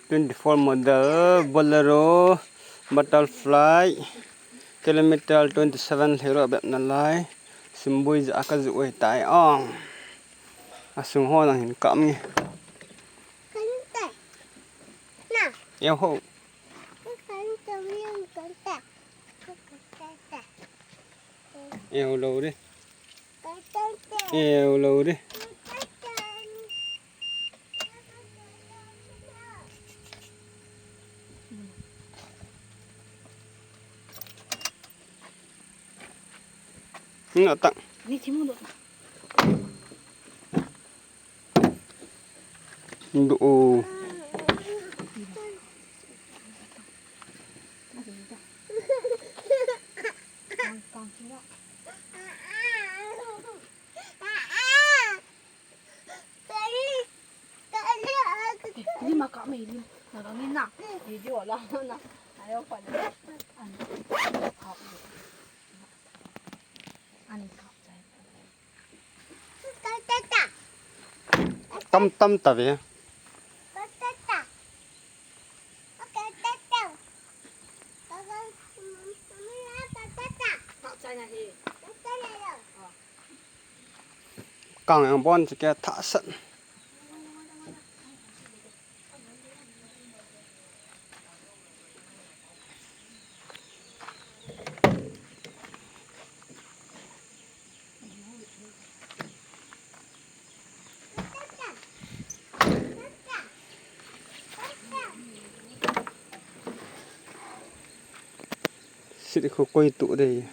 24Model Bolero Butterfly kilometer 27 hero bẹp nà lai simbui dạ cái rụi tại ong sung ho là hình cắm nghe eo hậu eo lâu đi eo lâu đi nggak tak Độ đi mà có mày đi mà có miếng nào đi chỗ đó nè ai đâu phải ăn học ăn học tâm tâm ta về càng ăn bon thì cái thả sẵn sẽ có quay tụ đây